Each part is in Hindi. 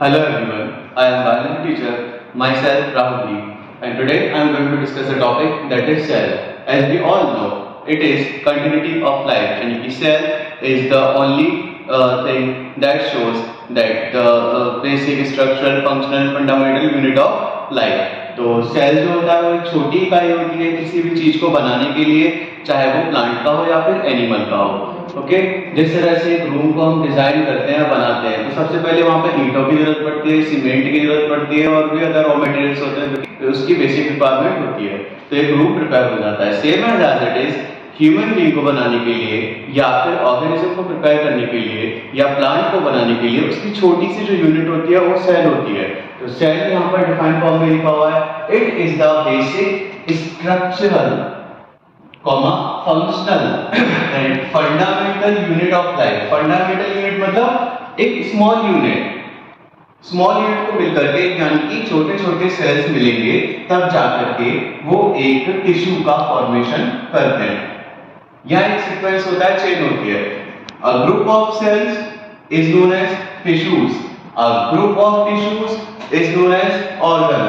Hello everyone, I am biology teacher, myself Rahul, and today I am going to discuss a topic that is cell. As we all know, it is continuity of life, and cell is the only thing that shows that the basic structural, functional, fundamental unit of life. तो सेल जो होता है वो एक छोटी इकाई होती है किसी भी चीज को बनाने के लिए, चाहे वो प्लांट का हो या फिर एनिमल का हो। ओके, जिस तरह से एक रूम को हम डिजाइन करते हैं, बनाते हैं, तो सबसे पहले वहां पे ईंटों की जरूरत पड़ती है, सीमेंट की जरूरत पड़ती है और भी अदर रॉ मटेरियल्स होते हैं, उसकी बेसिक रिक्वायरमेंट होती है। तो एक रूम प्रिपेयर हो जाता है। Same as it is human being को बनाने के लिए या फिर ऑर्गेनिज्म को प्रिपेयर करने के लिए या प्लांट को बनाने के लिए उसकी छोटी सी जो यूनिट होती है वो सेल होती है। तो सेल यहाँ पर डिफाइन फॉर्म में लिखा हुआ है, it is the basic structural functional and fundamental unit of life. Fundamental unit मतलब एक स्मॉल यूनिट को मिलकर के, यानी कि छोटे छोटे सेल्स मिलेंगे तब जाकर के वो एक टिश्यू का फॉर्मेशन करते हैं। यह एक सीक्वेंस होता है, चेन होती है। A group of cells is known as tissues, a group of tissues is known as organ,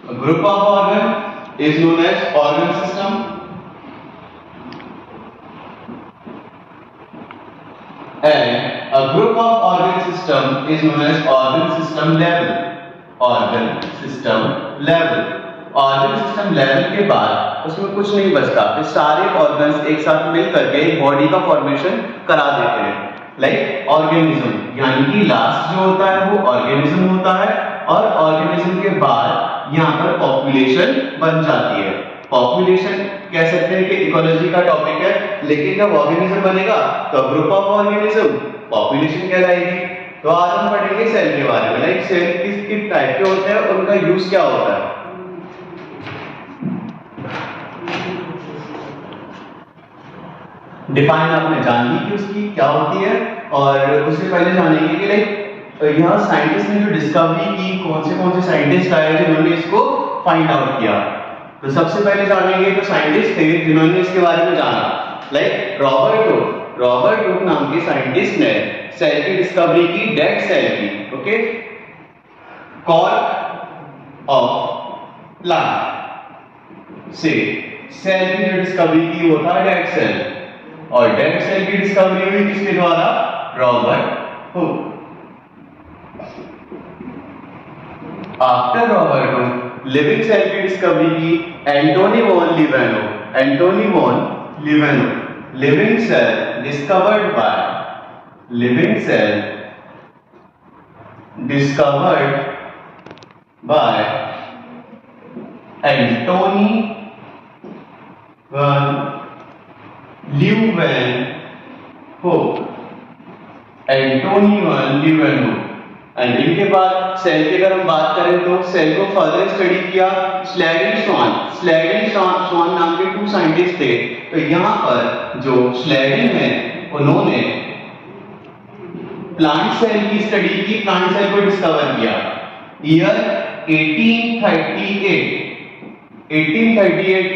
a group of organ is known as organ system, and a group of organ system is known as organ system level. organ system level organ system level के बाद उसमें कुछ नहीं बचता, फिर सारे ऑर्गन्स एक साथ मिलकर के बॉडी का फॉर्मेशन करा देते हैं। लाइक ऑर्गेनिज्म, यानी कि लास्ट जो होता है वो ऑर्गेनिज्म होता है, और ऑर्गेनिज्म के बाद यहाँ पर पॉपुलेशन बन जाती है। पॉपुलेशन कह सकते हैं कि इकोलॉजी का टॉपिक है, लेकिन जब ऑर्गेनिज्म बनेगा तो ग्रुप ऑफ ऑर्गेनिज्म पॉपुलेशन कहलाएगी। तो आज हम पढ़ेंगे सेल के बारे में, लाइक सेल किस टाइप के होते हैं, उनका यूज क्या होता है। डिफाइन आपने जान ली कि उसकी क्या होती है, और उससे पहले जानेंगे कि लाइक यहाँ साइंटिस्ट ने जो डिस्कवरी की, कौन से साइंटिस्ट आए जिन्होंने इसको फाइंड आउट किया। तो सबसे पहले जानेंगे तो साइंटिस्ट थे जिन्होंने इसके बारे में जाना, लाइक रॉबर्ट हुक नाम के साइंटिस्ट ने सेल की डिस्कवरी की, डेड सेल की। ओके, कॉर्क ऑफ प्लांट से सेल की जो डिस्कवरी की वो था डेड सेल, और डेड सेल की डिस्कवरी हुई किसके द्वारा? Robert Hooke. After Robert Hooke living cell की डिस्कवरी की Antonie van Leeuwenhoek. Living cell discovered by Antonie van Leeuwenhoek. And इनके बाद सेल की अगर हम बात करें तो सेल को फर्दर स्टडी किया स्लैडिन स्वान नाम के 2 साइंटिस्ट थे। तो यहाँ पर जो स्लैडिन है उन्होंने प्लांट सेल की स्टडी की, प्लांट सेल को डिस्कवर किया। ईयर 1838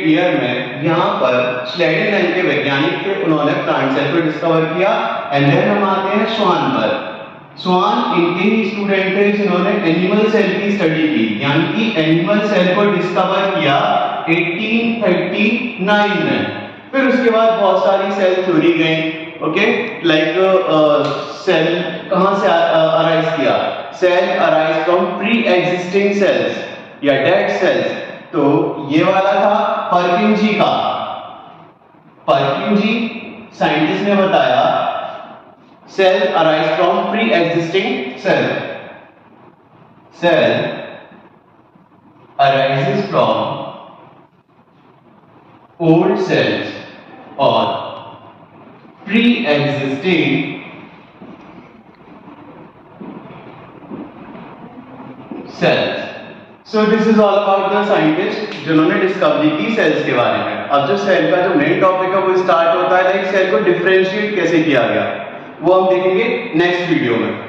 ईयर में यहाँ पर स्लैडिन नाम के वैज्ञानिक थे, उन्होंने प्लांट सेल को डिस्कवर किया। एंड देन हम आते हैं स्वान पर। स्वान इनके ही स्टूडेंट थे जिन्होंने एनिमल सेल की स्टडी की, यानी कि एनिमल सेल को डिस्कवर किया 1839 में। फिर उसके बाद बहुत सारी सेल थ्योरी गई। ओके, लाइक सेल कहां से अराइज किया? Cell arise from pre existing cells या डेड सेल्स। तो ये वाला था पर्किंजी का। पर्किंजी साइंटिस्ट ने बताया cell arise from pre-existing cell. Cell arises from old cells or pre-existing cells. So this is all about the scientist जिन्होंने डिस्कवरी की सेल्स के बारे में। अब जो सेल का जो मेन टॉपिक है वो स्टार्ट होता है, लाइक सेल को डिफरेंशिएट कैसे किया गया, वो हम देखेंगे नेक्स्ट वीडियो में।